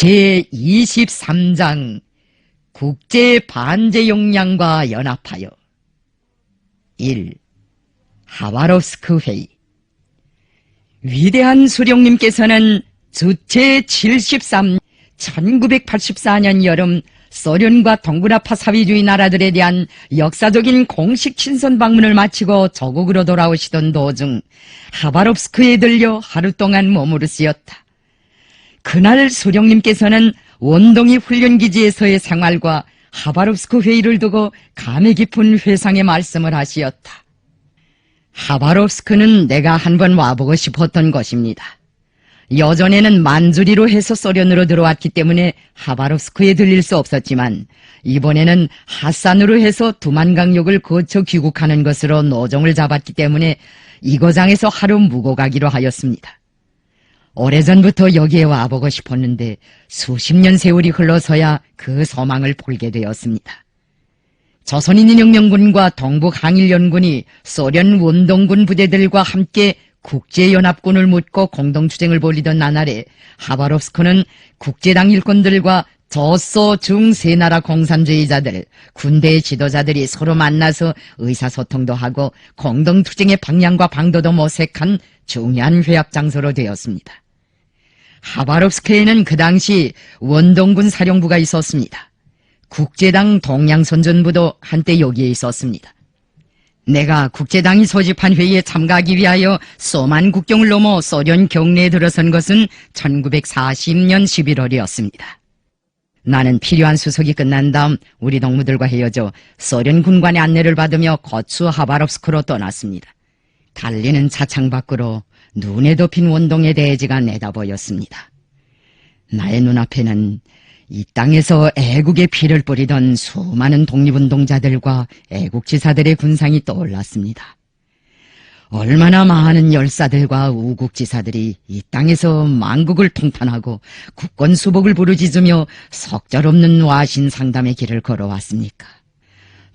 제23장 국제반제용량과 연합하여 1. 하바롭스크 회의. 위대한 수령님께서는 주체 73 1984년 여름 소련과 동북아파 사회주의 나라들에 대한 역사적인 공식 친선 방문을 마치고 조국으로 돌아오시던 도중 하바롭스크에 들려 하루 동안 머무르시었다. 그날 수령님께서는 원동이 훈련기지에서의 생활과 하바롭스크 회의를 두고 감회 깊은 회상의 말씀을 하시었다. 하바롭스크는 내가 한번 와보고 싶었던 곳입니다. 여전에는 만주리로 해서 소련으로 들어왔기 때문에 하바롭스크에 들릴 수 없었지만 이번에는 하산으로 해서 두만강역을 거쳐 귀국하는 것으로 노종을 잡았기 때문에 이거장에서 하루 묵어 가기로 하였습니다. 오래전부터 여기에 와보고 싶었는데 수십 년 세월이 흘러서야 그 소망을 볼게 되었습니다. 조선인민혁명군과 동북항일연군이 소련 원동군 부대들과 함께 국제연합군을 묻고 공동투쟁을 벌이던 나날에 하바롭스크는 국제당 일꾼들과 저소 중 세 나라 공산주의자들, 군대의 지도자들이 서로 만나서 의사소통도 하고 공동투쟁의 방향과 방도도 모색한 중요한 회합 장소로 되었습니다. 하바롭스크에는 그 당시 원동군 사령부가 있었습니다. 국제당 동양선전부도 한때 여기에 있었습니다. 내가 국제당이 소집한 회의에 참가하기 위하여 소만 국경을 넘어 소련 경내에 들어선 것은 1940년 11월이었습니다. 나는 필요한 수속이 끝난 다음 우리 동무들과 헤어져 소련 군관의 안내를 받으며 고추 하바롭스크로 떠났습니다. 달리는 차창 밖으로 눈에 덮인 원동의 대지가 내다보였습니다. 나의 눈앞에는 이 땅에서 애국의 피를 뿌리던 수많은 독립운동자들과 애국지사들의 군상이 떠올랐습니다. 얼마나 많은 열사들과 우국지사들이 이 땅에서 만국을 통탄하고 국권수복을 부르짖으며 속절없는 와신상담의 길을 걸어왔습니까?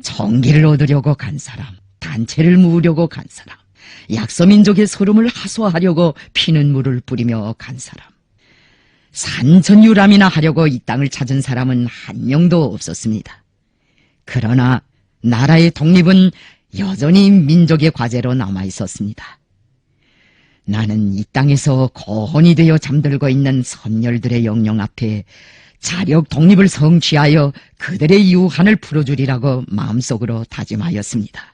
정기를 얻으려고 간 사람, 단체를 모으려고 간 사람, 약소민족의 소름을 하소하려고 피는 물을 뿌리며 간 사람, 산천유람이나 하려고 이 땅을 찾은 사람은 한 명도 없었습니다. 그러나 나라의 독립은 여전히 민족의 과제로 남아있었습니다. 나는 이 땅에서 고혼이 되어 잠들고 있는 선열들의 영령 앞에 자력 독립을 성취하여 그들의 유한을 풀어주리라고 마음속으로 다짐하였습니다.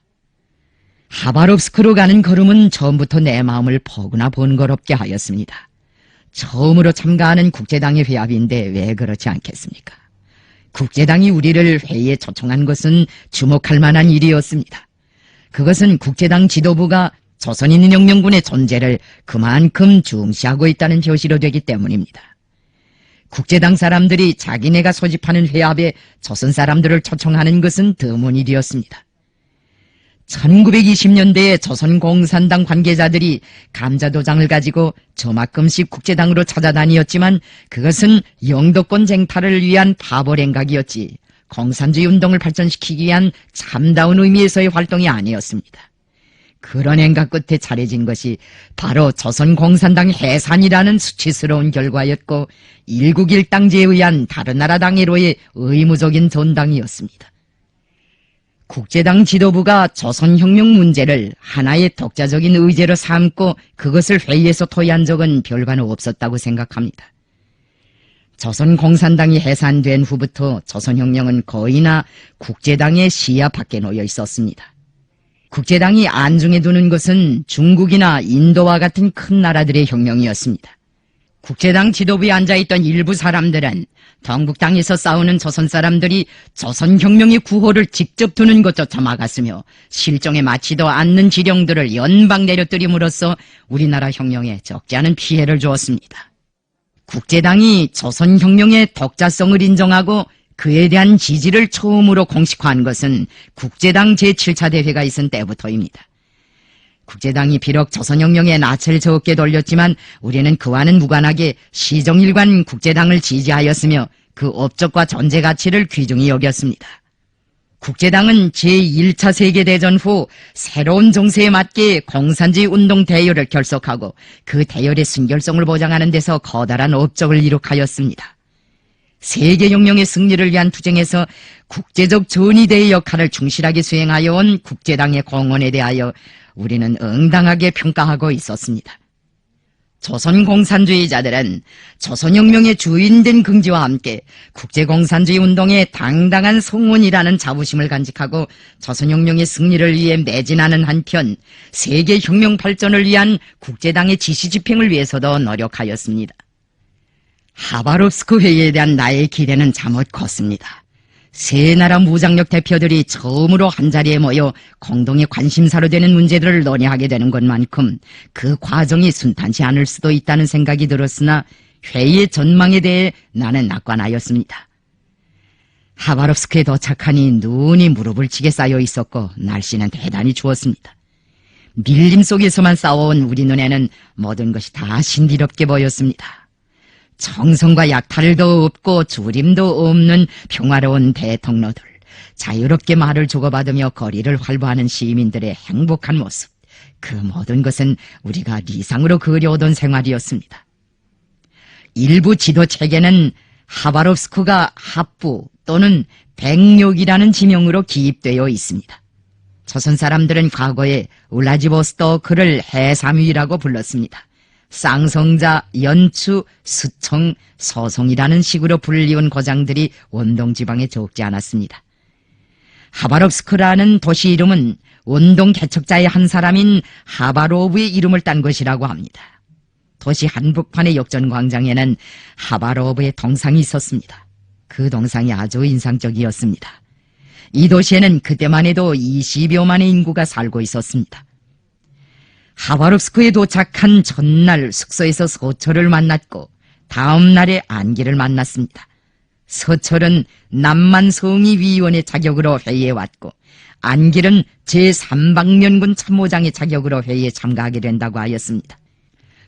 하바롭스크로 가는 걸음은 처음부터 내 마음을 포근하 번거롭게 하였습니다. 처음으로 참가하는 국제당의 회합인데 왜 그렇지 않겠습니까? 국제당이 우리를 회의에 초청한 것은 주목할 만한 일이었습니다. 그것은 국제당 지도부가 조선인민혁명군의 존재를 그만큼 중시하고 있다는 표시로 되기 때문입니다. 국제당 사람들이 자기네가 소집하는 회합에 조선 사람들을 초청하는 것은 드문 일이었습니다. 1920년대에 조선공산당 관계자들이 감자도장을 가지고 저만큼씩 국제당으로 찾아다니었지만 그것은 영도권 쟁탈을 위한 바보 냉각이었지 공산주의 운동을 발전시키기 위한 참다운 의미에서의 활동이 아니었습니다. 그런 행각 끝에 차려진 것이 바로 조선공산당 해산이라는 수치스러운 결과였고 일국일당제에 의한 다른 나라 당해로의 의무적인 전당이었습니다. 국제당 지도부가 조선혁명 문제를 하나의 독자적인 의제로 삼고 그것을 회의에서 토의한 적은 별반 없었다고 생각합니다. 조선공산당이 해산된 후부터 조선혁명은 거의나 국제당의 시야 밖에 놓여 있었습니다. 국제당이 안중에 두는 것은 중국이나 인도와 같은 큰 나라들의 혁명이었습니다. 국제당 지도부에 앉아있던 일부 사람들은 동북당에서 싸우는 조선 사람들이 조선혁명의 구호를 직접 두는 것조차 막았으며 실종에 맞지도 않는 지령들을 연방 내려뜨림으로써 우리나라 혁명에 적지 않은 피해를 주었습니다. 국제당이 조선혁명의 독자성을 인정하고 그에 대한 지지를 처음으로 공식화한 것은 국제당 제7차 대회가 있은 때부터입니다. 국제당이 비록 조선혁명에 낯을 적게 돌렸지만 우리는 그와는 무관하게 시종일관 국제당을 지지하였으며 그 업적과 존재 가치를 귀중히 여겼습니다. 국제당은 제1차 세계대전 후 새로운 정세에 맞게 공산주의 운동 대열을 결속하고 그 대열의 순결성을 보장하는 데서 커다란 업적을 이룩하였습니다. 세계혁명의 승리를 위한 투쟁에서 국제적 전위대의 역할을 충실하게 수행하여 온 국제당의 공헌에 대하여 우리는 응당하게 평가하고 있었습니다. 조선공산주의자들은 조선혁명의 주인된 긍지와 함께 국제공산주의 운동의 당당한 성원이라는 자부심을 간직하고 조선혁명의 승리를 위해 매진하는 한편 세계혁명 발전을 위한 국제당의 지시집행을 위해서도 노력하였습니다. 하바롭스크 회의에 대한 나의 기대는 잠옷 컸습니다. 세 나라 무장력 대표들이 처음으로 한자리에 모여 공동의 관심사로 되는 문제들을 논의하게 되는 것만큼 그 과정이 순탄치 않을 수도 있다는 생각이 들었으나 회의의 전망에 대해 나는 낙관하였습니다. 하바롭스크에 도착하니 눈이 무릎을 치게 쌓여 있었고 날씨는 대단히 추웠습니다. 밀림 속에서만 싸워온 우리 눈에는 모든 것이 다 신비롭게 보였습니다. 정성과 약탈도 없고 주림도 없는 평화로운 대통로들, 자유롭게 말을 주고받으며 거리를 활보하는 시민들의 행복한 모습, 그 모든 것은 우리가 리상으로 그려오던 생활이었습니다. 일부 지도책에는 하바롭스크가 합부 또는 백욕이라는 지명으로 기입되어 있습니다. 조선 사람들은 과거에 울라디보스토크를 해삼위라고 불렀습니다. 쌍성자, 연추, 수청, 서송이라는 식으로 불리운 고장들이 원동지방에 적지 않았습니다. 하바롭스크라는 도시 이름은 원동 개척자의 한 사람인 하바로브의 이름을 딴 것이라고 합니다. 도시 한복판의 역전광장에는 하바로브의 동상이 있었습니다. 그 동상이 아주 인상적이었습니다. 이 도시에는 그때만 해도 20여만의 인구가 살고 있었습니다. 하바롭스크에 도착한 전날 숙소에서 서철을 만났고 다음 날에 안기를 만났습니다. 서철은 남만성의위원의 자격으로 회의에 왔고 안길은 제3방면군 참모장의 자격으로 회의에 참가하게 된다고 하였습니다.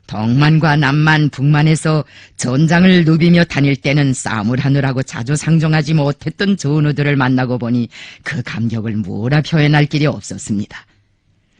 동만과 남만, 북만에서 전장을 누비며 다닐 때는 싸움을 하느라고 자주 상종하지 못했던 전우들을 만나고 보니 그 감격을 뭐라 표현할 길이 없었습니다.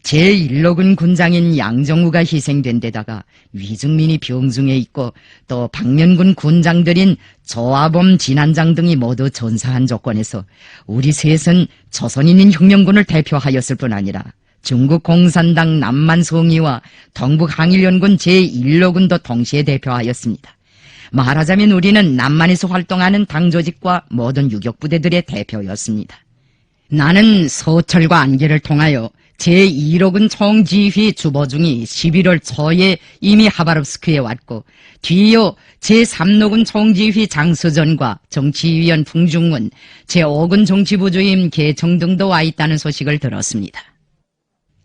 제1로군 군장인 양정우가 희생된 데다가 위증민이 병중에 있고 또 방면군 군장들인 조아범, 진안장 등이 모두 전사한 조건에서 우리 셋은 조선인민 혁명군을 대표하였을 뿐 아니라 중국 공산당 남만성의와 동북항일연군 제1로군도 동시에 대표하였습니다. 말하자면 우리는 남만에서 활동하는 당조직과 모든 유격부대들의 대표였습니다. 나는 서철과 안기를 통하여 제1호군 총지휘 주보중이 11월 초에 이미 하바롭스크에 왔고 뒤이어 제3로군 총지휘 장수전과 정치위원 풍중문, 제5군 정치부주임 계청 등도 와 있다는 소식을 들었습니다.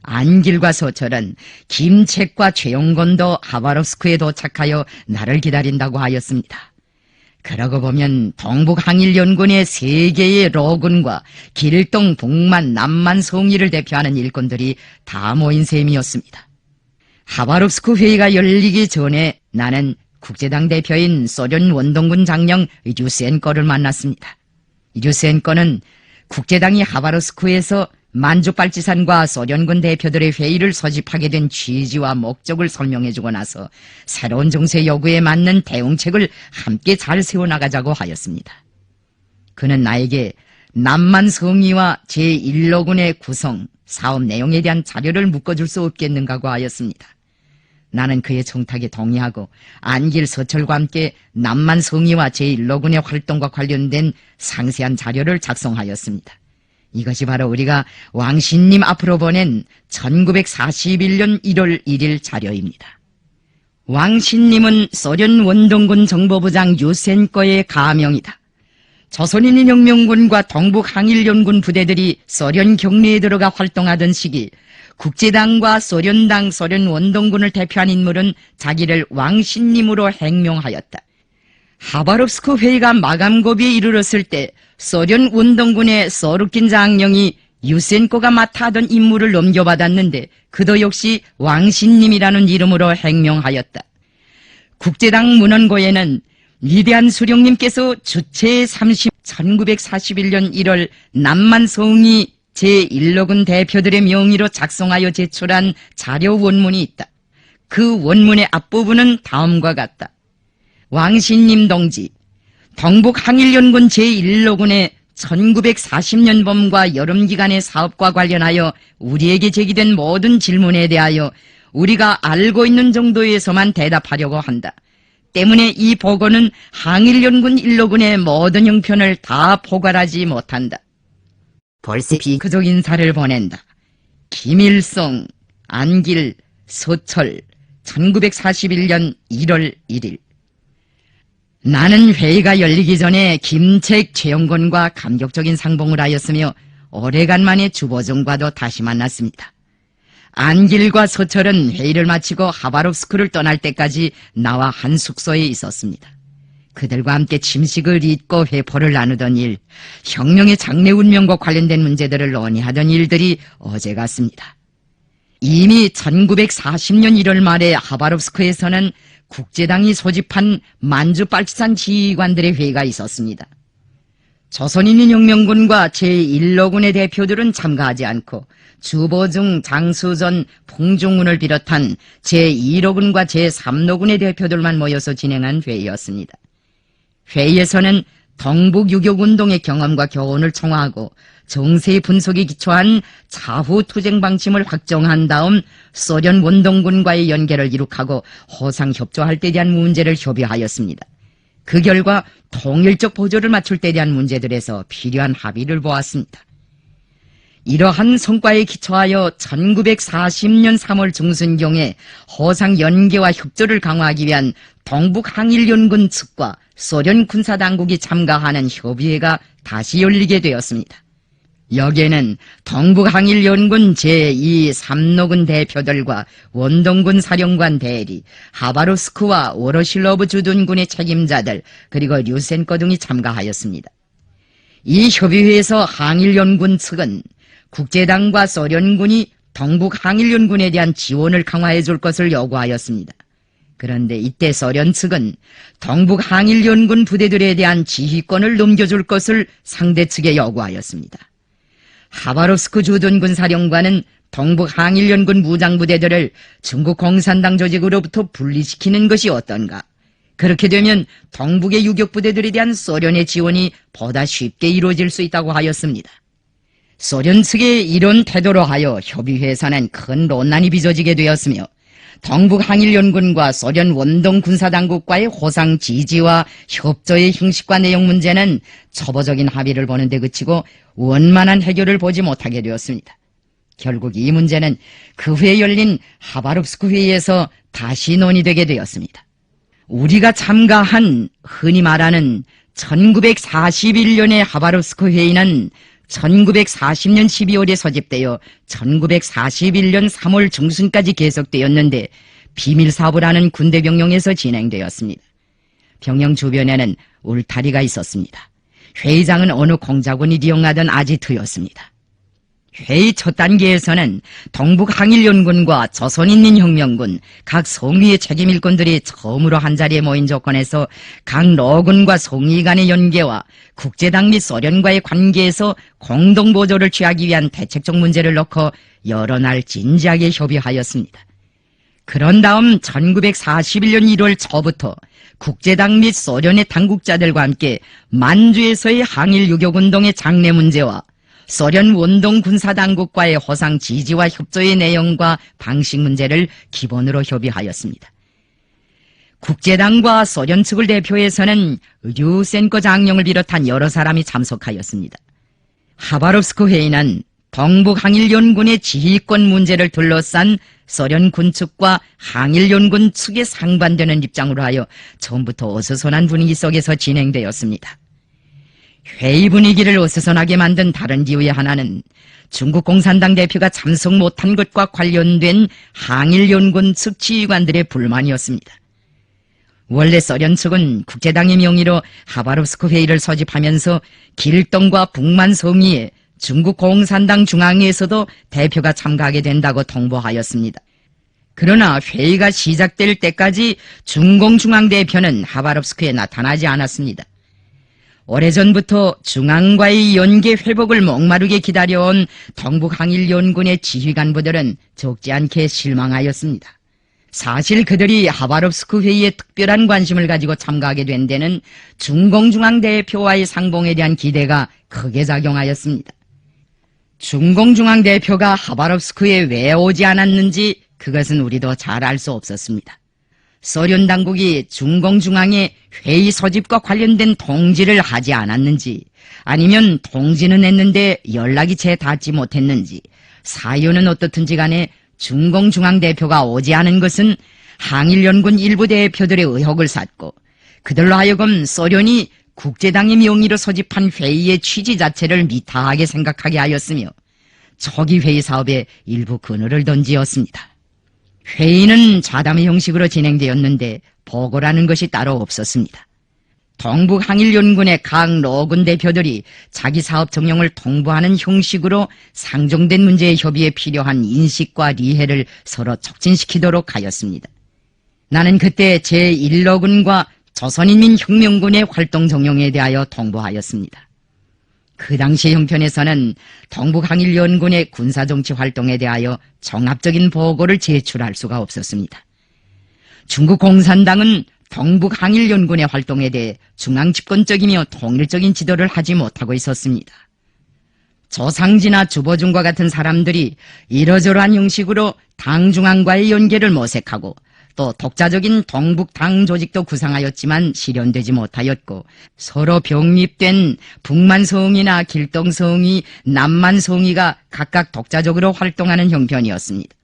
안길과 서철은 김책과 최용건도 하바롭스크에 도착하여 나를 기다린다고 하였습니다. 그러고 보면 동북항일연군의 3개의 로군과 길동, 북만, 남만 성의를 대표하는 일꾼들이 다 모인 셈이었습니다. 하바롭스크 회의가 열리기 전에 나는 국제당 대표인 소련 원동군 장령 류센코를 만났습니다. 류센코는 국제당이 하바롭스크에서 만주발지산과 소련군 대표들의 회의를 소집하게 된 취지와 목적을 설명해주고 나서 새로운 정세 요구에 맞는 대응책을 함께 잘 세워나가자고 하였습니다. 그는 나에게 남만성의와 제1로군의 구성, 사업 내용에 대한 자료를 묶어줄 수 없겠는가고 하였습니다. 나는 그의 청탁에 동의하고 안길 서철과 함께 남만성의와 제1로군의 활동과 관련된 상세한 자료를 작성하였습니다. 이것이 바로 우리가 왕신님 앞으로 보낸 1941년 1월 1일 자료입니다. 왕신님은 소련 원동군 정보부장 유센코의 가명이다. 조선인민혁명군과 동북항일연군 부대들이 소련 격리에 들어가 활동하던 시기 국제당과 소련당, 소련 원동군을 대표한 인물은 자기를 왕신님으로 행명하였다. 하바롭스크 회의가 마감 고비에 이르렀을 때 소련 원동군의 소르킨 장령이 유센코가 맡아 하던 임무를 넘겨받았는데 그도 역시 왕신님이라는 이름으로 행명하였다. 국제당 문헌고에는 위대한 수령님께서 주체 1941년 1월 남만성의 제1로군 대표들의 명의로 작성하여 제출한 자료 원문이 있다. 그 원문의 앞부분은 다음과 같다. 왕신님 동지, 동북항일연군 제1로군의 1940년 봄과 여름기간의 사업과 관련하여 우리에게 제기된 모든 질문에 대하여 우리가 알고 있는 정도에서만 대답하려고 한다. 때문에 이 보고는 항일연군 1로군의 모든 형편을 다 포괄하지 못한다. 벌써 비크적 인사를 보낸다. 김일성, 안길, 서철, 1941년 1월 1일. 나는 회의가 열리기 전에 김책 최영권과 감격적인 상봉을 하였으며 오래간만에 주보정과도 다시 만났습니다. 안길과 서철은 회의를 마치고 하바롭스크를 떠날 때까지 나와 한 숙소에 있었습니다. 그들과 함께 침식을 잇고 회포를 나누던 일, 혁명의 장래 운명과 관련된 문제들을 논의하던 일들이 어제 같습니다. 이미 1940년 1월 말에 하바롭스크에서는 국제당이 소집한 만주빨치산 지휘관들의 회의가 있었습니다. 조선인민혁명군과 제1로군의 대표들은 참가하지 않고 주보중, 장수전, 봉중훈을 비롯한 제2로군과 제3로군의 대표들만 모여서 진행한 회의였습니다. 회의에서는 동북유격운동의 경험과 교훈을 총화하고 정세의 분석에 기초한 자후투쟁 방침을 확정한 다음 소련 원동군과의 연계를 이룩하고 호상협조할 때 대한 문제를 협의하였습니다. 그 결과 통일적 보조를 맞출 때 대한 문제들에서 필요한 합의를 보았습니다. 이러한 성과에 기초하여 1940년 3월 중순경에 호상 연계와 협조를 강화하기 위한 동북항일연군 측과 소련 군사당국이 참가하는 협의회가 다시 열리게 되었습니다. 여기에는 동북항일연군 제2, 3로군 대표들과 원동군 사령관 대리, 하바롭스크와 워로실로브 주둔군의 책임자들, 그리고 류센코 등이 참가하였습니다. 이 협의회에서 항일연군 측은 국제당과 소련군이 동북항일연군에 대한 지원을 강화해 줄 것을 요구하였습니다. 그런데 이때 소련 측은 동북항일연군 부대들에 대한 지휘권을 넘겨줄 것을 상대 측에 요구하였습니다. 하바롭스크 주둔군 사령관은 동북항일연군 무장부대들을 중국 공산당 조직으로부터 분리시키는 것이 어떤가? 그렇게 되면 동북의 유격부대들에 대한 소련의 지원이 보다 쉽게 이루어질 수 있다고 하였습니다. 소련 측의 이런 태도로 하여 협의회에서는 큰 논란이 빚어지게 되었으며 동북항일연군과 소련 원동군사당국과의 호상 지지와 협조의 형식과 내용 문제는 초보적인 합의를 보는 데 그치고 원만한 해결을 보지 못하게 되었습니다. 결국 이 문제는 그 후에 열린 하바롭스크 회의에서 다시 논의되게 되었습니다. 우리가 참가한 흔히 말하는 1941년의 하바롭스크 회의는 1940년 12월에 소집되어 1941년 3월 중순까지 계속되었는데 비밀사업을 하는 군대병영에서 진행되었습니다. 병영 주변에는 울타리가 있었습니다. 회의장은 어느 공작원이 이용하던 아지트였습니다. 회의 첫 단계에서는 동북항일연군과 조선인민혁명군 각 성위의 책임일꾼들이 처음으로 한자리에 모인 조건에서 각 로군과 성위 간의 연계와 국제당 및 소련과의 관계에서 공동보조를 취하기 위한 대책적 문제를 놓고 여러 날 진지하게 협의하였습니다. 그런 다음 1941년 1월 초부터 국제당 및 소련의 당국자들과 함께 만주에서의 항일유격운동의 장래 문제와 소련 원동군사당국과의 호상 지지와 협조의 내용과 방식 문제를 기본으로 협의하였습니다. 국제당과 소련 측을 대표해서는 류센코 장령을 비롯한 여러 사람이 참석하였습니다. 하바롭스크 회의는 동북항일연군의 지휘권 문제를 둘러싼 소련 군측과 항일연군 측에 상반되는 입장으로 하여 처음부터 어수선한 분위기 속에서 진행되었습니다. 회의 분위기를 어수선하게 만든 다른 이유의 하나는 중국 공산당 대표가 참석 못한 것과 관련된 항일연군 측 지휘관들의 불만이었습니다. 원래 소련 측은 국제당의 명의로 하바롭스크 회의를 소집하면서 길동과 북만 성위에 중국 공산당 중앙위에서도 대표가 참가하게 된다고 통보하였습니다. 그러나 회의가 시작될 때까지 중공중앙대표는 하바롭스크에 나타나지 않았습니다. 오래전부터 중앙과의 연계 회복을 목마르게 기다려온 동북항일연군의 지휘관부들은 적지 않게 실망하였습니다. 사실 그들이 하바롭스크 회의에 특별한 관심을 가지고 참가하게 된 데는 중공중앙 대표와의 상봉에 대한 기대가 크게 작용하였습니다. 중공중앙 대표가 하바롭스크에 왜 오지 않았는지 그것은 우리도 잘 알 수 없었습니다. 소련 당국이 중공중앙의 회의 소집과 관련된 통지를 하지 않았는지, 아니면 통지는 했는데 연락이 채 닿지 못했는지, 사유는 어떻든지 간에 중공중앙 대표가 오지 않은 것은 항일연군 일부 대표들의 의혹을 샀고, 그들로 하여금 소련이 국제당의 명의로 소집한 회의의 취지 자체를 미타하게 생각하게 하였으며, 초기 회의 사업에 일부 그늘을 던지었습니다. 회의는 좌담회 형식으로 진행되었는데 보고라는 것이 따로 없었습니다. 동북항일연군의 각 로군 대표들이 자기 사업 정령을 통보하는 형식으로 상정된 문제의 협의에 필요한 인식과 리해를 서로 촉진시키도록 하였습니다. 나는 그때 제1로군과 조선인민혁명군의 활동 정령에 대하여 통보하였습니다. 그 당시 형편에서는 동북항일연군의 군사정치 활동에 대하여 종합적인 보고를 제출할 수가 없었습니다. 중국 공산당은 동북항일연군의 활동에 대해 중앙집권적이며 통일적인 지도를 하지 못하고 있었습니다. 조상지나 주보중과 같은 사람들이 이러저러한 형식으로 당 중앙과의 연계를 모색하고 또 독자적인 동북당 조직도 구상하였지만 실현되지 못하였고, 서로 병립된 북만성이나 길동성이, 남만성이가 각각 독자적으로 활동하는 형편이었습니다.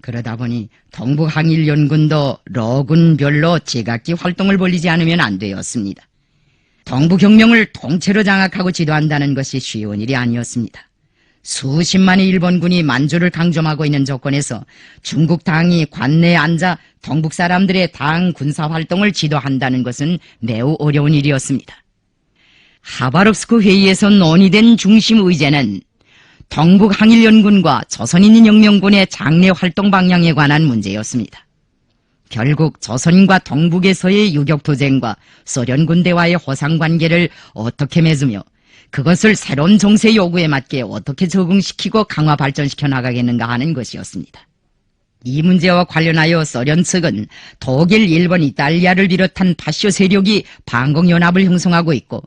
그러다 보니 동북항일연군도 로군별로 제각기 활동을 벌이지 않으면 안 되었습니다. 동북혁명을 통째로 장악하고 지도한다는 것이 쉬운 일이 아니었습니다. 수십만의 일본군이 만주를 강점하고 있는 조건에서 중국 당이 관내에 앉아 동북 사람들의 당 군사활동을 지도한다는 것은 매우 어려운 일이었습니다. 하바롭스크 회의에서 논의된 중심 의제는 동북항일연군과 조선인민혁명군의 장래 활동 방향에 관한 문제였습니다. 결국 조선과 동북에서의 유격투쟁과 소련 군대와의 호상관계를 어떻게 맺으며 그것을 새로운 정세 요구에 맞게 어떻게 적응시키고 강화 발전시켜 나가겠는가 하는 것이었습니다. 이 문제와 관련하여 소련 측은 독일, 일본, 이탈리아를 비롯한 파쇼 세력이 반공연합을 형성하고 있고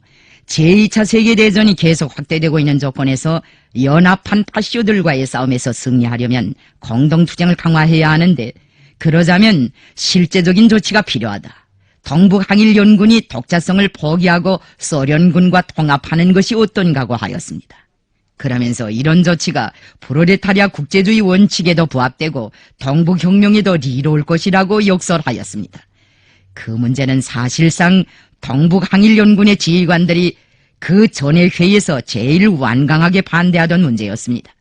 제2차 세계대전이 계속 확대되고 있는 조건에서 연합한 파쇼들과의 싸움에서 승리하려면 공동투쟁을 강화해야 하는데, 그러자면 실제적인 조치가 필요하다. 동북항일연군이 독자성을 포기하고 소련군과 통합하는 것이 어떤가고 하였습니다. 그러면서 이런 조치가 프로레타리아 국제주의 원칙에도 부합되고 동북혁명에도 이로울 것이라고 역설하였습니다. 그 문제는 사실상 동북항일연군의 지휘관들이 그 전의 회의에서 제일 완강하게 반대하던 문제였습니다.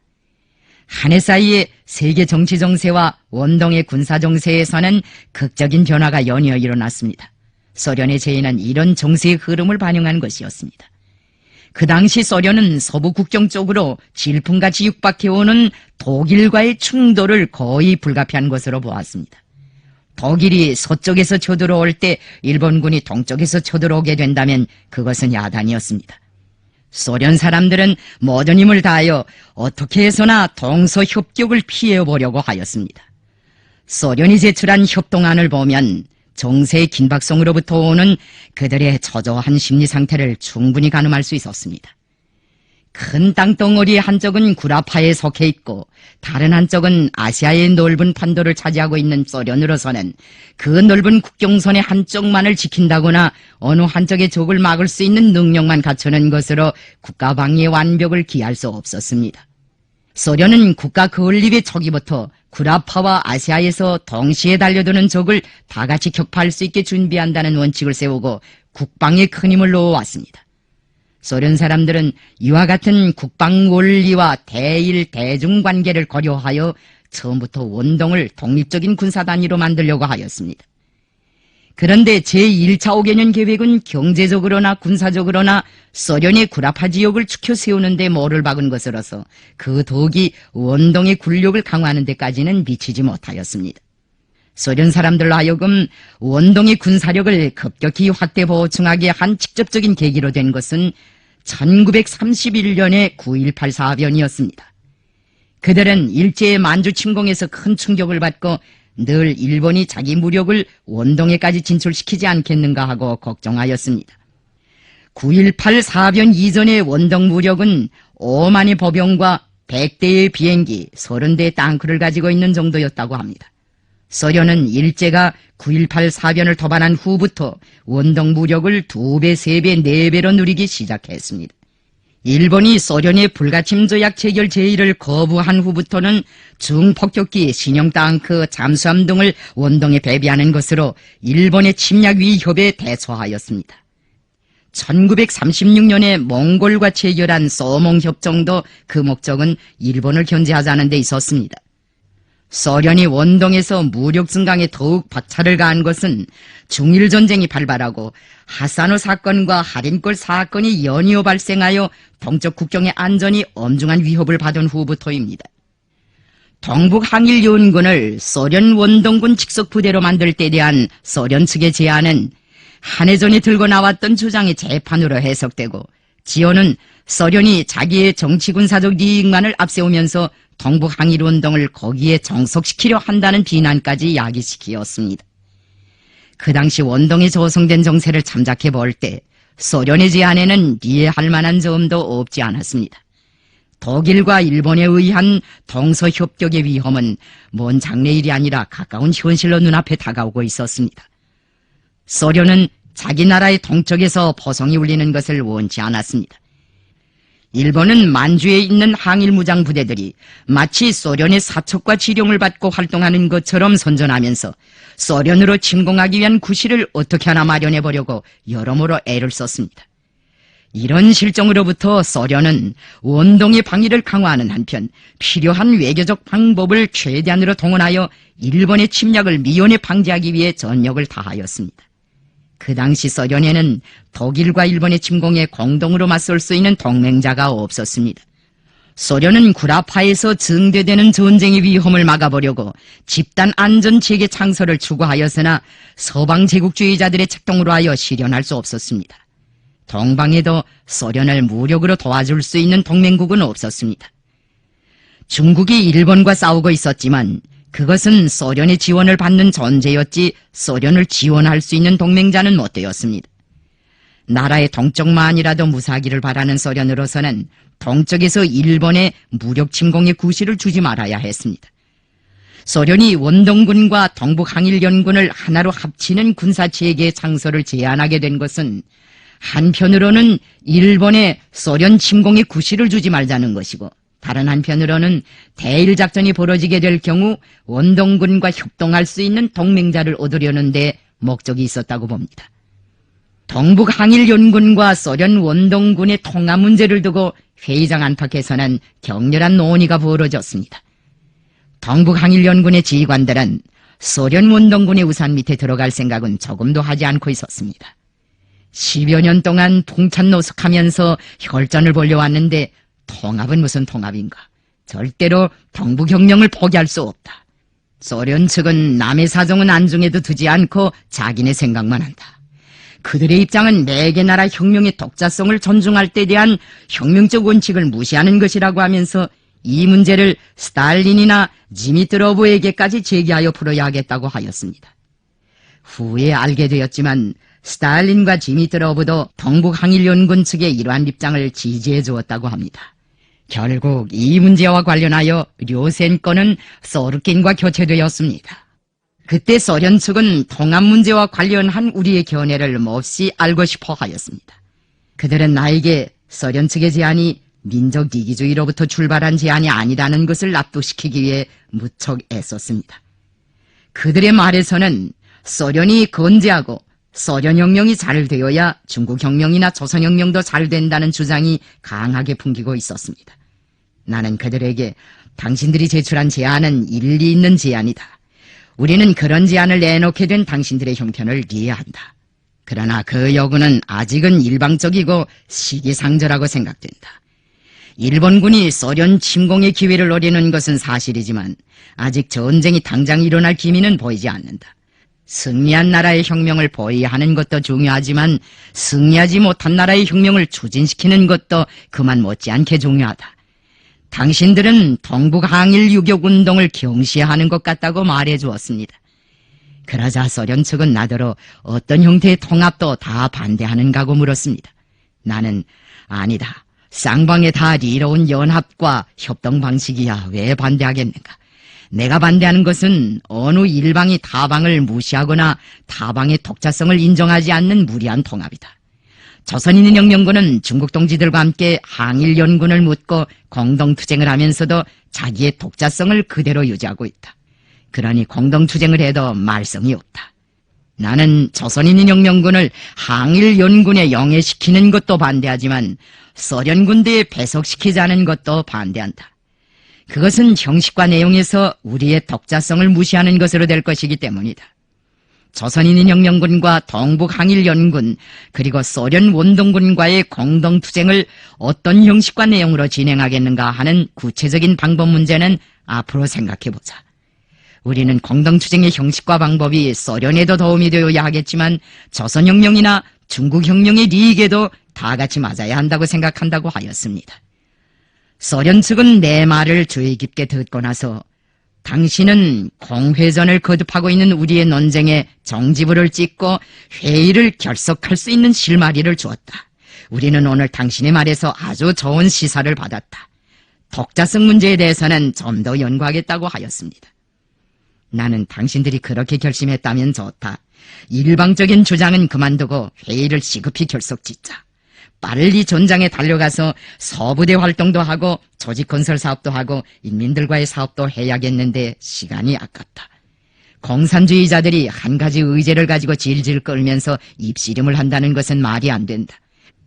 한 해 사이에 세계 정치 정세와 원동의 군사 정세에서는 극적인 변화가 연이어 일어났습니다. 소련의 제의는 이런 정세의 흐름을 반영한 것이었습니다. 그 당시 소련은 서부 국경 쪽으로 질풍같이 육박해오는 독일과의 충돌을 거의 불가피한 것으로 보았습니다. 독일이 서쪽에서 쳐들어올 때 일본군이 동쪽에서 쳐들어오게 된다면 그것은 야단이었습니다. 소련 사람들은 모든 힘을 다하여 어떻게 해서나 동서협격을 피해보려고 하였습니다. 소련이 제출한 협동안을 보면 정세의 긴박성으로부터 오는 그들의 초조한 심리 상태를 충분히 가늠할 수 있었습니다. 큰 땅덩어리 한쪽은 구라파에 속해 있고 다른 한쪽은 아시아의 넓은 판도를 차지하고 있는 소련으로서는 그 넓은 국경선의 한쪽만을 지킨다거나 어느 한쪽의 적을 막을 수 있는 능력만 갖추는 것으로 국가 방위의 완벽을 기할 수 없었습니다. 소련은 국가 건립의 초기부터 구라파와 아시아에서 동시에 달려드는 적을 다 같이 격파할 수 있게 준비한다는 원칙을 세우고 국방에 큰 힘을 넣어왔습니다. 소련 사람들은 이와 같은 국방 원리와 대일 대중 관계를 고려하여 처음부터 원동을 독립적인 군사 단위로 만들려고 하였습니다. 그런데 제1차 5개년 계획은 경제적으로나 군사적으로나 소련의 구라파 지역을 축혀 세우는 데 모를 박은 것으로서 그 덕이 원동의 군력을 강화하는 데까지는 미치지 못하였습니다. 소련 사람들로 하여금 원동의 군사력을 급격히 확대 보충하게 한 직접적인 계기로 된 것은 1931년의 9.18 사변이었습니다. 그들은 일제의 만주 침공에서 큰 충격을 받고 늘 일본이 자기 무력을 원동에까지 진출시키지 않겠는가 하고 걱정하였습니다. 9.18 사변 이전의 원동 무력은 5만의 법용과 100대의 비행기, 30대의 탱크를 가지고 있는 정도였다고 합니다. 소련은 일제가 9.18 사변을 토반한 후부터 원동 무력을 2배, 3배, 4배로 누리기 시작했습니다. 일본이 소련의 불가침 조약 체결 제의를 거부한 후부터는 중폭격기, 신형 탱크, 잠수함 등을 원동에 배비하는 것으로 일본의 침략 위협에 대처하였습니다. 1936년에 몽골과 체결한 소몽협정도 그 목적은 일본을 견제하자는 데 있었습니다. 소련이 원동에서 무력 증강에 더욱 박차를 가한 것은 중일전쟁이 발발하고 하산호 사건과 할인골 사건이 연이어 발생하여 동쪽 국경의 안전이 엄중한 위협을 받은 후부터입니다. 동북항일연군을 소련 원동군 직속부대로 만들 때 대한 소련 측의 제안은 한해전에 들고 나왔던 주장의 재판으로 해석되고 지원은 소련이 자기의 정치군사적 이익만을 앞세우면서 동북항일운동을 거기에 정속시키려 한다는 비난까지 야기시키었습니다. 그 당시 원동에 조성된 정세를 참작해 볼 때 소련의 제안에는 이해할 만한 점도 없지 않았습니다. 독일과 일본에 의한 동서협격의 위험은 먼 장래일이 아니라 가까운 현실로 눈앞에 다가오고 있었습니다. 소련은 자기 나라의 동쪽에서 포성이 울리는 것을 원치 않았습니다. 일본은 만주에 있는 항일무장 부대들이 마치 소련의 사척과 지령을 받고 활동하는 것처럼 선전하면서 소련으로 침공하기 위한 구실을 어떻게 하나 마련해보려고 여러모로 애를 썼습니다. 이런 실정으로부터 소련은 원동의 방위를 강화하는 한편 필요한 외교적 방법을 최대한으로 동원하여 일본의 침략을 미연에 방지하기 위해 전력을 다하였습니다. 그 당시 소련에는 독일과 일본의 침공에 공동으로 맞설 수 있는 동맹자가 없었습니다. 소련은 구라파에서 증대되는 전쟁의 위험을 막아보려고 집단 안전 체계 창설을 추구하였으나 서방 제국주의자들의 책동으로 하여 실현할 수 없었습니다. 동방에도 소련을 무력으로 도와줄 수 있는 동맹국은 없었습니다. 중국이 일본과 싸우고 있었지만 그것은 소련의 지원을 받는 존재였지 소련을 지원할 수 있는 동맹자는 못 되었습니다. 나라의 동쪽만이라도 무사하기를 바라는 소련으로서는 동쪽에서 일본의 무력 침공의 구실을 주지 말아야 했습니다. 소련이 원동군과 동북항일연군을 하나로 합치는 군사체계의 창설을 제안하게 된 것은 한편으로는 일본의 소련 침공의 구실을 주지 말자는 것이고 다른 한편으로는 대일작전이 벌어지게 될 경우 원동군과 협동할 수 있는 동맹자를 얻으려는 데 목적이 있었다고 봅니다. 동북항일연군과 소련 원동군의 통합 문제를 두고 회의장 안팎에서는 격렬한 논의가 벌어졌습니다. 동북항일연군의 지휘관들은 소련 원동군의 우산 밑에 들어갈 생각은 조금도 하지 않고 있었습니다. 10여 년 동안 풍찬노숙하면서 혈전을 벌려왔는데 통합은 무슨 통합인가? 절대로 동북혁명을 포기할 수 없다. 소련 측은 남의 사정은 안중에도 두지 않고 자기네 생각만 한다. 그들의 입장은 네 개 나라 혁명의 독자성을 존중할 때 대한 혁명적 원칙을 무시하는 것이라고 하면서 이 문제를 스탈린이나 지미트로브에게까지 제기하여 풀어야 하겠다고 하였습니다. 후에 알게 되었지만 스탈린과 지미트로브도 동북항일연군 측의 이러한 입장을 지지해 주었다고 합니다. 결국 이 문제와 관련하여 료센 건은 소르킨과 교체되었습니다. 그때 소련 측은 통합 문제와 관련한 우리의 견해를 몹시 알고 싶어 하였습니다. 그들은 나에게 소련 측의 제안이 민족 이기주의로부터 출발한 제안이 아니라는 것을 납득시키기 위해 무척 애썼습니다. 그들의 말에서는 소련이 건재하고 소련혁명이 잘 되어야 중국혁명이나 조선혁명도 잘 된다는 주장이 강하게 풍기고 있었습니다. 나는 그들에게 당신들이 제출한 제안은 일리 있는 제안이다. 우리는 그런 제안을 내놓게 된 당신들의 형편을 이해한다. 그러나 그 요구는 아직은 일방적이고 시기상조라고 생각된다. 일본군이 소련 침공의 기회를 노리는 것은 사실이지만 아직 전쟁이 당장 일어날 기미는 보이지 않는다. 승리한 나라의 혁명을 보위하는 것도 중요하지만 승리하지 못한 나라의 혁명을 추진시키는 것도 그만 못지않게 중요하다. 당신들은 동북항일 유격운동을 경시하는 것 같다고 말해 주었습니다. 그러자 소련 측은 나더러 어떤 형태의 통합도 다 반대하는가고 물었습니다. 나는 아니다. 쌍방에 다 이로운 연합과 협동 방식이야 왜 반대하겠는가. 내가 반대하는 것은 어느 일방이 타방을 무시하거나 타방의 독자성을 인정하지 않는 무리한 통합이다. 조선인민혁명군은 중국 동지들과 함께 항일연군을 묻고 공동투쟁을 하면서도 자기의 독자성을 그대로 유지하고 있다. 그러니 공동투쟁을 해도 말썽이 없다. 나는 조선인민혁명군을 항일연군에 영해시키는 것도 반대하지만 소련군대에 배속시키자는 것도 반대한다. 그것은 형식과 내용에서 우리의 독자성을 무시하는 것으로 될 것이기 때문이다. 조선인민혁명군과 동북항일연군 그리고 소련 원동군과의 공동투쟁을 어떤 형식과 내용으로 진행하겠는가 하는 구체적인 방법 문제는 앞으로 생각해보자. 우리는 공동투쟁의 형식과 방법이 소련에도 도움이 되어야 하겠지만 조선혁명이나 중국혁명의 리익에도 다 같이 맞아야 한다고 생각한다고 하였습니다. 소련 측은 내 말을 주의 깊게 듣고 나서 당신은 공회전을 거듭하고 있는 우리의 논쟁에 정지불을 찍고 회의를 결석할 수 있는 실마리를 주었다. 우리는 오늘 당신의 말에서 아주 좋은 시사를 받았다. 독자성 문제에 대해서는 좀 더 연구하겠다고 하였습니다. 나는 당신들이 그렇게 결심했다면 좋다. 일방적인 주장은 그만두고 회의를 시급히 결석짓자. 빨리 전장에 달려가서 서부대 활동도 하고 조직건설 사업도 하고 인민들과의 사업도 해야겠는데 시간이 아깝다. 공산주의자들이 한 가지 의제를 가지고 질질 끌면서 입씨름을 한다는 것은 말이 안 된다.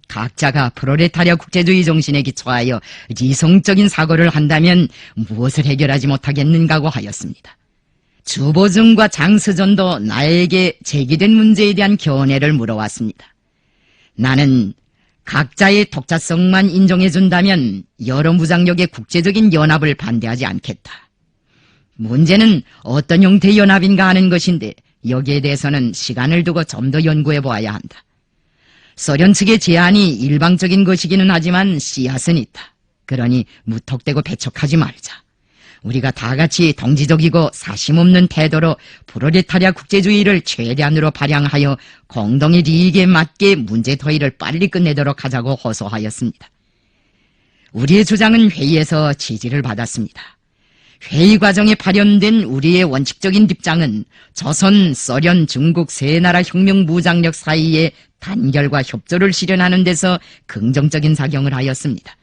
각자가 프롤레타리아 국제주의 정신에 기초하여理성적인 사고를 한다면 무엇을 해결하지 못하겠는가고 하였습니다. 주보증과 장서전도 나에게 제기된 문제에 대한 견해를 물어왔습니다. 나는 각자의 독자성만 인정해준다면 여러 무장력의 국제적인 연합을 반대하지 않겠다. 문제는 어떤 형태의 연합인가 하는 것인데 여기에 대해서는 시간을 두고 좀 더 연구해보아야 한다. 소련 측의 제안이 일방적인 것이기는 하지만 씨앗은 있다. 그러니 무턱대고 배척하지 말자. 우리가 다 같이 동지적이고 사심없는 태도로 프롤레타리아 국제주의를 최대한으로 발扬하여 공동의利益에 맞게 문제 토의를 빨리 끝내도록 하자고 호소하였습니다. 우리의 주장은 회의에서 지지를 받았습니다. 회의 과정에 발현된 우리의 원칙적인 입장은 조선, 소련, 중국 세 나라 혁명 무장력 사이의 단결과 협조를 실현하는 데서 긍정적인 작용을 하였습니다.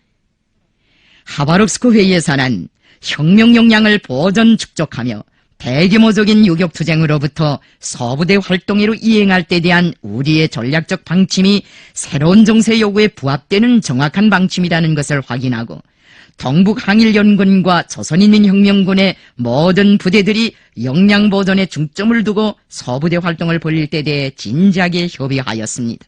하바롭스크 회의에서는 혁명 역량을 보전 축적하며 대규모적인 유격투쟁으로부터 서부대 활동으로 이행할 때 대한 우리의 전략적 방침이 새로운 정세 요구에 부합되는 정확한 방침이라는 것을 확인하고 동북항일연군과 조선인민혁명군의 모든 부대들이 역량 보존에 중점을 두고 서부대 활동을 벌일 때 대해 진지하게 협의하였습니다.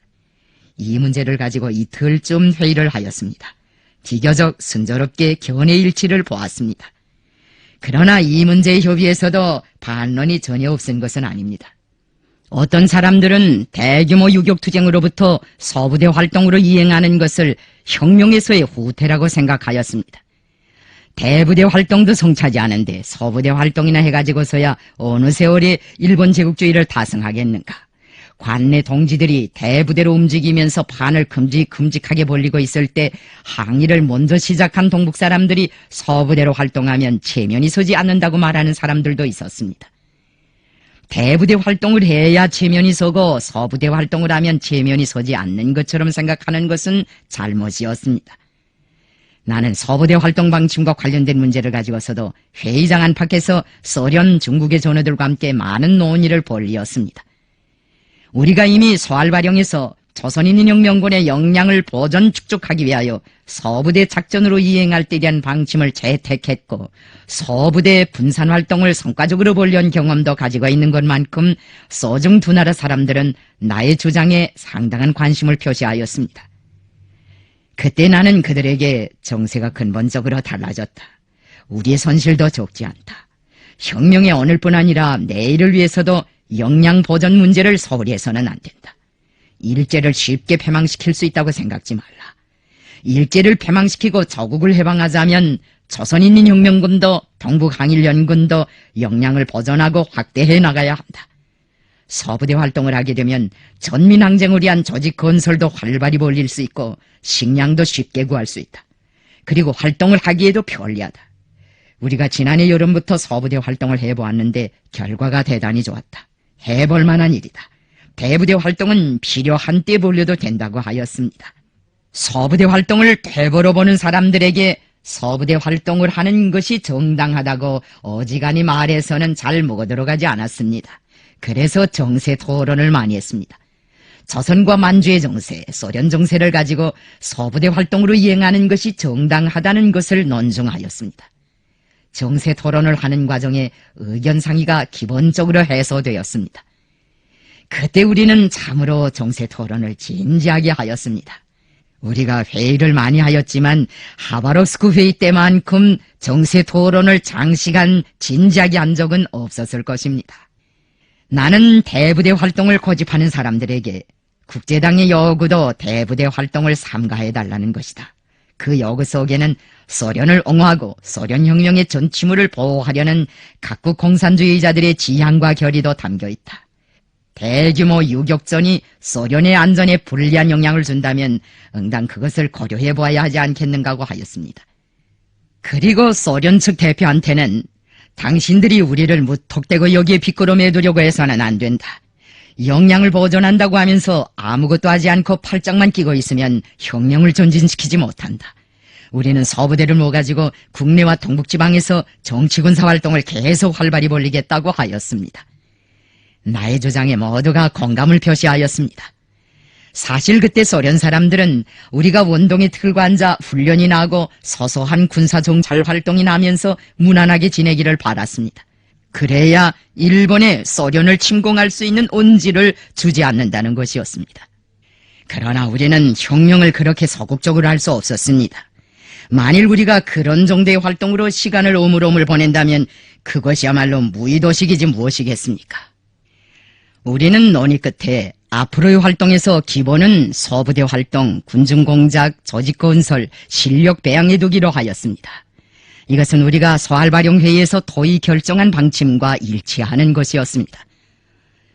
이 문제를 가지고 이틀쯤 회의를 하였습니다. 비교적 순조롭게 견해 일치를 보았습니다. 그러나 이 문제의 협의에서도 반론이 전혀 없은 것은 아닙니다. 어떤 사람들은 대규모 유격투쟁으로부터 서부대 활동으로 이행하는 것을 혁명에서의 후퇴라고 생각하였습니다. 대부대 활동도 성차지 않은데 서부대 활동이나 해가지고서야 어느 세월에 일본 제국주의를 다승하겠는가. 관내 동지들이 대부대로 움직이면서 판을 큼직큼직하게 벌리고 있을 때 항일을 먼저 시작한 동북 사람들이 서부대로 활동하면 체면이 서지 않는다고 말하는 사람들도 있었습니다. 대부대 활동을 해야 체면이 서고 서부대 활동을 하면 체면이 서지 않는 것처럼 생각하는 것은 잘못이었습니다. 나는 서부대 활동 방침과 관련된 문제를 가지고서도 회의장 안팎에서 소련, 중국의 전우들과 함께 많은 논의를 벌이었습니다. 우리가 이미 소알바령에서 조선인민혁명군의 역량을 보존 축적하기 위하여 서부대 작전으로 이행할 때 대한 방침을 채택했고 서부대 분산활동을 성과적으로 벌려온 경험도 가지고 있는 것만큼 소중 두 나라 사람들은 나의 주장에 상당한 관심을 표시하였습니다. 그때 나는 그들에게 정세가 근본적으로 달라졌다. 우리의 손실도 적지 않다. 혁명의 오늘뿐 아니라 내일을 위해서도 역량 보존 문제를 소홀히 해서는 안 된다. 일제를 쉽게 패망시킬 수 있다고 생각지 말라. 일제를 패망시키고 조국을 해방하자면 조선인민혁명군도 동북항일연군도 역량을 보존하고 확대해 나가야 한다. 서부대 활동을 하게 되면 전민항쟁을 위한 조직 건설도 활발히 벌릴 수 있고 식량도 쉽게 구할 수 있다. 그리고 활동을 하기에도 편리하다. 우리가 지난해 여름부터 서부대 활동을 해보았는데 결과가 대단히 좋았다. 해볼 만한 일이다. 대부대 활동은 필요한 때 벌려도 된다고 하였습니다. 서부대 활동을 되벌어 보는 사람들에게 서부대 활동을 하는 것이 정당하다고 어지간히 말해서는 잘 먹어들어가지 않았습니다. 그래서 정세 토론을 많이 했습니다. 조선과 만주의 정세, 소련 정세를 가지고 서부대 활동으로 이행하는 것이 정당하다는 것을 논증하였습니다. 정세 토론을 하는 과정에 의견 상의가 기본적으로 해소되었습니다. 그때 우리는 참으로 정세 토론을 진지하게 하였습니다. 우리가 회의를 많이 하였지만 하바롭스크 회의 때만큼 정세 토론을 장시간 진지하게 한 적은 없었을 것입니다. 나는 대부대 활동을 고집하는 사람들에게 국제당의 요구도 대부대 활동을 삼가해달라는 것이다. 그 요구 속에는 소련을 옹호하고 소련혁명의 전치물을 보호하려는 각국 공산주의자들의 지향과 결의도 담겨있다. 대규모 유격전이 소련의 안전에 불리한 영향을 준다면 응당 그것을 고려해보아야 하지 않겠는가고 하였습니다. 그리고 소련 측 대표한테는 당신들이 우리를 무턱대고 여기에 빗끌어매두려고 해서는 안 된다. 역량을 보존한다고 하면서 아무것도 하지 않고 팔짱만 끼고 있으면 혁명을 전진시키지 못한다. 우리는 서부대를 모아가지고 국내와 동북지방에서 정치군사 활동을 계속 활발히 벌리겠다고 하였습니다. 나의 주장에 모두가 공감을 표시하였습니다. 사실 그때 소련 사람들은 우리가 원동에 틀고 앉아 훈련이나 하고 소소한 군사정찰 활동이나 하면서 무난하게 지내기를 바랐습니다. 그래야 일본에 소련을 침공할 수 있는 온지를 주지 않는다는 것이었습니다. 그러나 우리는 혁명을 그렇게 소극적으로 할 수 없었습니다. 만일 우리가 그런 정도의 활동으로 시간을 오물오물 보낸다면 그것이야말로 무의도식이지 무엇이겠습니까? 우리는 논의 끝에 앞으로의 활동에서 기본은 서부대 활동, 군중공작, 조직건설, 실력 배양해 두기로 하였습니다. 이것은 우리가 소활발용회의에서 토의 결정한 방침과 일치하는 것이었습니다.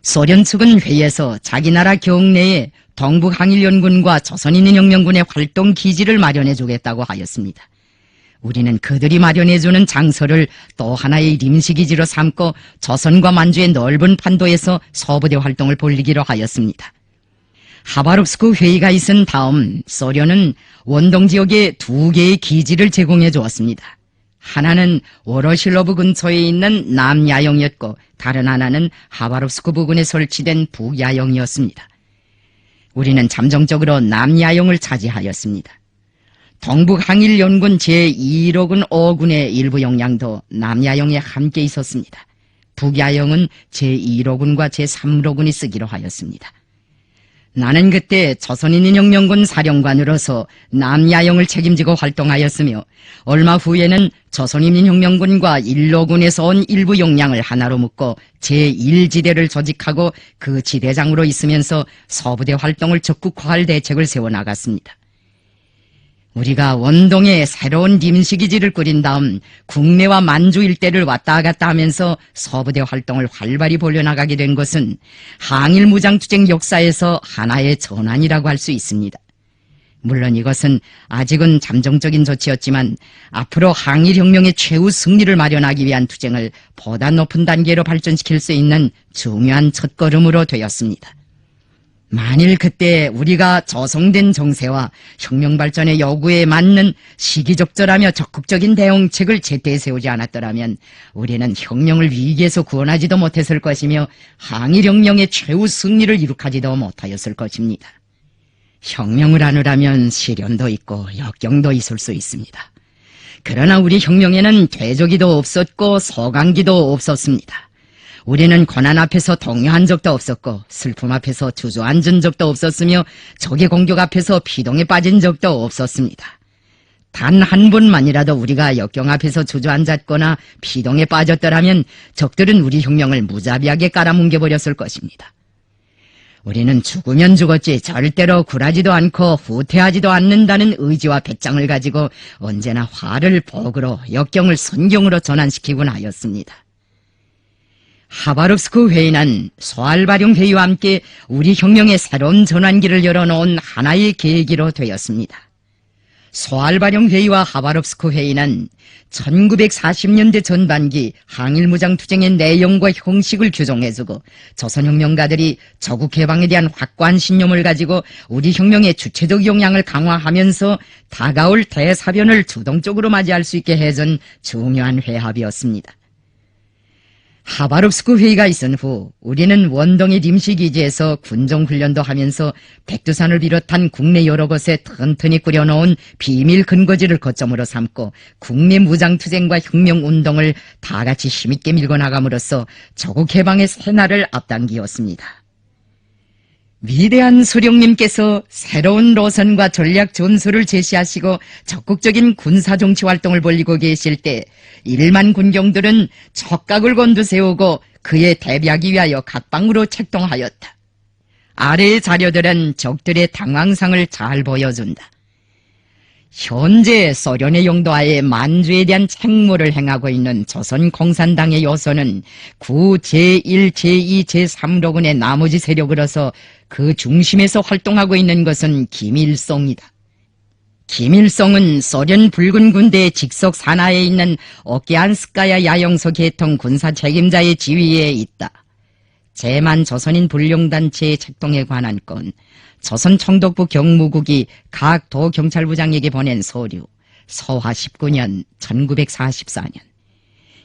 소련 측은 회의에서 자기 나라 경내에 동북항일연군과 조선인민혁명군의 활동 기지를 마련해 주겠다고 하였습니다. 우리는 그들이 마련해주는 장소를 또 하나의 임시기지로 삼고 조선과 만주의 넓은 판도에서 서부대 활동을 벌리기로 하였습니다. 하바롭스크 회의가 있은 다음 소련은 원동 지역에 2개의 기지를 제공해 주었습니다. 하나는 워로실로브 근처에 있는 남야영이었고 다른 하나는 하바롭스크 부근에 설치된 북야영이었습니다. 우리는 잠정적으로 남야영을 차지하였습니다. 동북항일연군 제2일호군 5군의 일부 역량도 남야영에 함께 있었습니다. 북야영은 제2일호군과 제3일호군이 쓰기로 하였습니다. 나는 그때 조선인민혁명군 사령관으로서 남야영을 책임지고 활동하였으며 얼마 후에는 조선인민혁명군과 1호군에서 온 일부 역량을 하나로 묶고 제1지대를 조직하고 그 지대장으로 있으면서 서부대 활동을 적극화할 대책을 세워나갔습니다. 우리가 원동에 새로운 임시기지를 꾸린 다음 국내와 만주 일대를 왔다 갔다 하면서 서부대 활동을 활발히 벌려나가게 된 것은 항일무장투쟁 역사에서 하나의 전환이라고 할 수 있습니다. 물론 이것은 아직은 잠정적인 조치였지만 앞으로 항일혁명의 최후 승리를 마련하기 위한 투쟁을 보다 높은 단계로 발전시킬 수 있는 중요한 첫걸음으로 되었습니다. 만일 그때 우리가 조성된 정세와 혁명 발전의 요구에 맞는 시기적절하며 적극적인 대응책을 제때 세우지 않았더라면 우리는 혁명을 위기에서 구원하지도 못했을 것이며 항일혁명의 최후 승리를 이룩하지도 못하였을 것입니다. 혁명을 하느라면 시련도 있고 역경도 있을 수 있습니다. 그러나 우리 혁명에는 퇴조기도 없었고 소강기도 없었습니다. 우리는 고난 앞에서 동요한 적도 없었고 슬픔 앞에서 주저앉은 적도 없었으며 적의 공격 앞에서 피동에 빠진 적도 없었습니다. 단 한 번만이라도 우리가 역경 앞에서 주저앉았거나 피동에 빠졌더라면 적들은 우리 혁명을 무자비하게 깔아뭉개버렸을 것입니다. 우리는 죽으면 죽었지 절대로 굴하지도 않고 후퇴하지도 않는다는 의지와 배짱을 가지고 언제나 화를 복으로, 역경을 선경으로 전환시키곤 하였습니다. 하바롭스크 회의는 소알바룡 회의와 함께 우리 혁명의 새로운 전환기를 열어놓은 하나의 계기로 되었습니다. 소알바룡 회의와 하바롭스크 회의는 1940년대 전반기 항일무장투쟁의 내용과 형식을 규정해주고 조선혁명가들이 조국해방에 대한 확고한 신념을 가지고 우리 혁명의 주체적 역량을 강화하면서 다가올 대사변을 주동적으로 맞이할 수 있게 해준 중요한 회합이었습니다. 하바롭스크 회의가 있은 후 우리는 원동의 임시기지에서 군정훈련도 하면서 백두산을 비롯한 국내 여러 곳에 튼튼히 꾸려놓은 비밀 근거지를 거점으로 삼고 국내 무장투쟁과 혁명운동을 다같이 힘있게 밀고 나감으로써 조국해방의 새날을 앞당기었습니다. 위대한 수령님께서 새로운 노선과 전략 전술을 제시하시고 적극적인 군사정치 활동을 벌이고 계실 때 1만 군경들은 척각을 곤두세우고 그에 대비하기 위하여 각방으로 책동하였다. 아래의 자료들은 적들의 당황상을 잘 보여준다. 현재 소련의 용도하에 만주에 대한 책무를 행하고 있는 조선공산당의 요소는 구 제1, 제2, 제3로군의 나머지 세력으로서 그 중심에서 활동하고 있는 것은 김일성이다. 김일성은 소련 붉은 군대의 직속 산하에 있는 오키안스카야 야영소 계통 군사 책임자의 지위에 있다. 제만 조선인 불령단체의 책동에 관한 건 조선 총독부 경무국이 각 도경찰부장에게 보낸 서류 서화 19년 1944년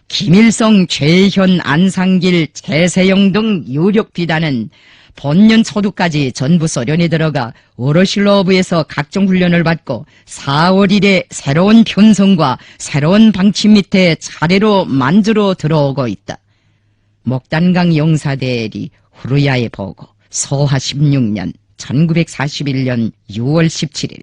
김일성, 최현, 안상길, 최세영 등 유력 비단은 본년 초두까지 전부 소련에 들어가 워로실로브에서 각종 훈련을 받고 4월 1일에 새로운 편성과 새로운 방침 밑에 차례로 만주로 들어오고 있다. 목단강 용사대리 후르야의 보고 서화 16년 1941년 6월 17일